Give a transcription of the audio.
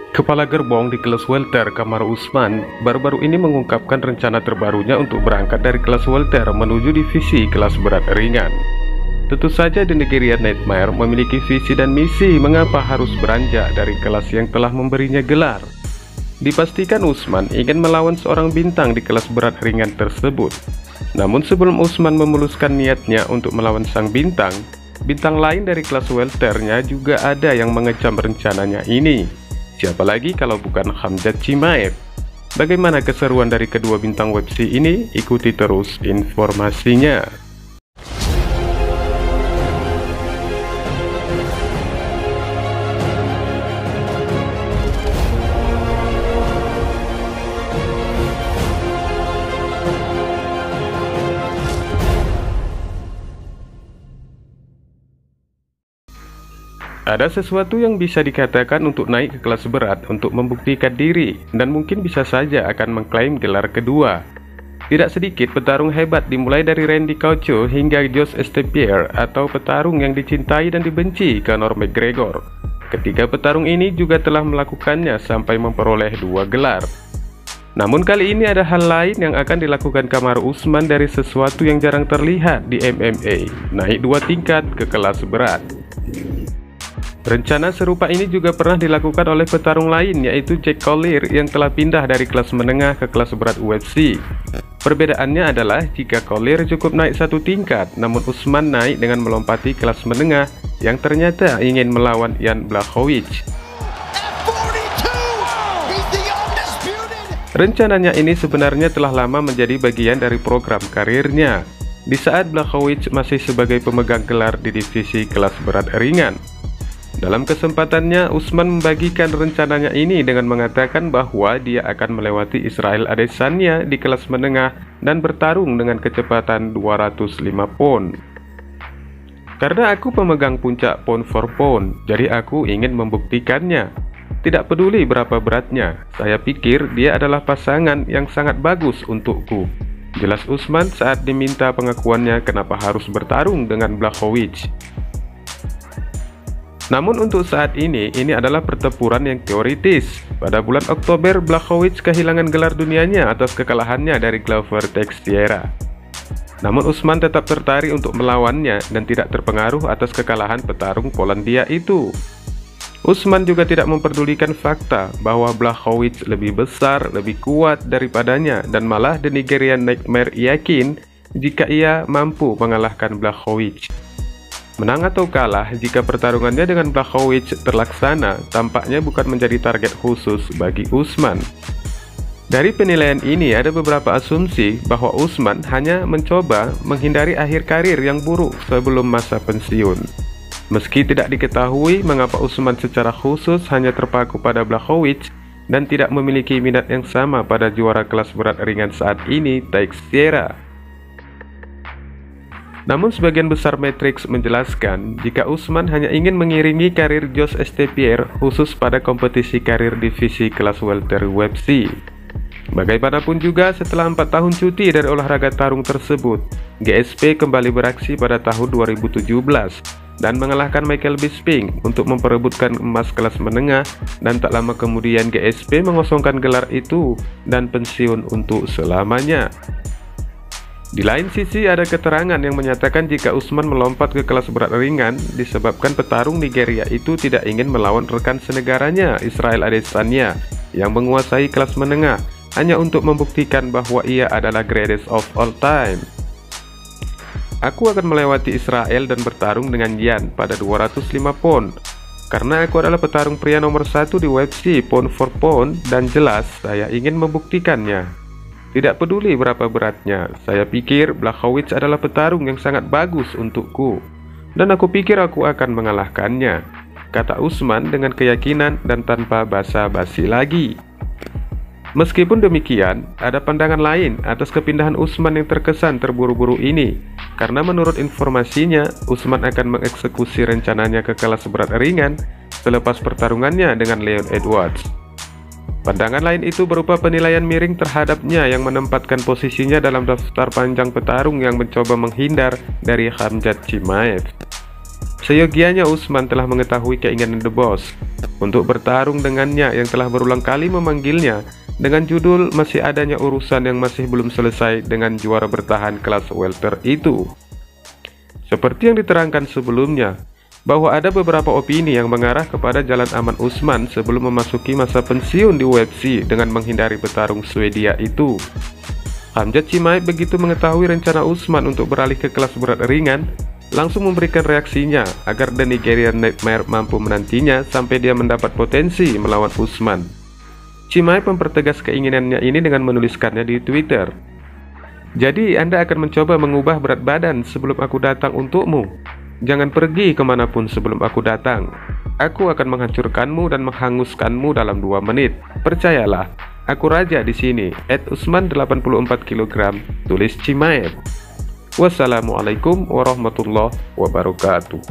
Kepala gerbong di kelas welter Kamaru Usman baru-baru ini mengungkapkan rencana terbarunya untuk berangkat dari kelas welter menuju divisi kelas berat ringan. Tentu saja The Nigerian Nightmare memiliki visi dan misi mengapa harus beranjak dari kelas yang telah memberinya gelar. Dipastikan Usman ingin melawan seorang bintang di kelas berat ringan tersebut. Namun sebelum Usman memuluskan niatnya untuk melawan sang bintang lain dari kelas welternya juga ada yang mengecam rencananya ini. Siapa lagi kalau bukan Khamzat Chimaev? Bagaimana keseruan dari kedua bintang websi ini? Ikuti terus informasinya. Ada sesuatu yang bisa dikatakan untuk naik ke kelas berat untuk membuktikan diri dan mungkin bisa saja akan mengklaim gelar kedua. Tidak sedikit petarung hebat dimulai dari Randy Couture hingga Georges St-Pierre atau petarung yang dicintai dan dibenci Conor McGregor. Ketiga petarung ini juga telah melakukannya sampai memperoleh 2 gelar. Namun kali ini ada hal lain yang akan dilakukan Kamaru Usman dari sesuatu yang jarang terlihat di MMA, naik 2 tingkat ke kelas berat. Rencana serupa ini juga pernah dilakukan oleh petarung lain yaitu Jack Collier yang telah pindah dari kelas menengah ke kelas berat UFC. Perbedaannya adalah jika Collier cukup naik 1 tingkat, namun Usman naik dengan melompati kelas menengah yang ternyata ingin melawan Jan Blachowicz. Rencananya ini sebenarnya telah lama menjadi bagian dari program karirnya di saat Blachowicz masih sebagai pemegang gelar di divisi kelas berat ringan. Dalam kesempatannya, Usman membagikan rencananya ini dengan mengatakan bahwa dia akan melewati Israel Adesanya di kelas menengah dan bertarung dengan kecepatan 205 pound. Karena aku pemegang puncak pound for pound, jadi aku ingin membuktikannya. Tidak peduli berapa beratnya, saya pikir dia adalah pasangan yang sangat bagus untukku. Jelas Usman saat diminta pengakuannya kenapa harus bertarung dengan Blachowicz. Namun untuk saat ini adalah pertempuran yang teoritis. Pada bulan Oktober, Blachowicz kehilangan gelar dunianya atas kekalahannya dari Glover Teixeira. Namun Usman tetap tertarik untuk melawannya dan tidak terpengaruh atas kekalahan petarung Polandia itu. Usman juga tidak memperdulikan fakta bahwa Blachowicz lebih besar, lebih kuat daripadanya dan malah The Nigerian Nightmare yakin jika ia mampu mengalahkan Blachowicz. Menang atau kalah, jika pertarungannya dengan Blachowicz terlaksana, tampaknya bukan menjadi target khusus bagi Usman. Dari penilaian ini ada beberapa asumsi bahwa Usman hanya mencoba menghindari akhir karir yang buruk sebelum masa pensiun. Meski tidak diketahui mengapa Usman secara khusus hanya terpaku pada Blachowicz dan tidak memiliki minat yang sama pada juara kelas berat ringan saat ini, Teixeira. Namun sebagian besar Matrix menjelaskan jika Usman hanya ingin mengiringi karir Georges St-Pierre khusus pada kompetisi karir divisi kelas welter UFC. Bagaimanapun juga setelah 4 tahun cuti dari olahraga tarung tersebut, GSP kembali beraksi pada tahun 2017 dan mengalahkan Michael Bisping untuk memperebutkan emas kelas menengah, dan tak lama kemudian GSP mengosongkan gelar itu dan pensiun untuk selamanya. Di lain sisi ada keterangan yang menyatakan jika Usman melompat ke kelas berat ringan disebabkan petarung Nigeria itu tidak ingin melawan rekan senegaranya Israel Adesanya yang menguasai kelas menengah hanya untuk membuktikan bahwa ia adalah greatest of all time. Aku akan melewati Israel dan bertarung dengan Jan pada 205 pound karena aku adalah petarung pria nomor 1 di UFC pound for pound dan jelas saya ingin membuktikannya. Tidak peduli berapa beratnya, saya pikir Blachowicz adalah petarung yang sangat bagus untukku dan aku pikir aku akan mengalahkannya, kata Usman dengan keyakinan dan tanpa basa-basi lagi. Meskipun demikian, ada pandangan lain atas kepindahan Usman yang terkesan terburu-buru ini karena menurut informasinya, Usman akan mengeksekusi rencananya ke kelas berat ringan selepas pertarungannya dengan Leon Edwards. Pandangan lain itu berupa penilaian miring terhadapnya yang menempatkan posisinya dalam daftar panjang petarung yang mencoba menghindar dari Khamzat Chimaev. Seyogianya Usman telah mengetahui keinginan The Boss untuk bertarung dengannya yang telah berulang kali memanggilnya dengan judul masih adanya urusan yang masih belum selesai dengan juara bertahan kelas welter itu. Seperti yang diterangkan sebelumnya, bahwa ada beberapa opini yang mengarah kepada jalan aman Usman sebelum memasuki masa pensiun di UFC dengan menghindari petarung Swedia itu. Khamzat Chimaev begitu mengetahui rencana Usman untuk beralih ke kelas berat ringan, langsung memberikan reaksinya agar The Nigerian Nightmare mampu menantinya sampai dia mendapat potensi melawan Usman. Chimaev mempertegas keinginannya ini dengan menuliskannya di Twitter. Jadi Anda akan mencoba mengubah berat badan sebelum aku datang untukmu. Jangan pergi kemanapun sebelum aku datang. Aku akan menghancurkanmu dan menghanguskanmu dalam 2 menit. Percayalah, aku raja di sini. @Usman 84 kg, tulis Chimaev. Wassalamualaikum warahmatullahi wabarakatuh.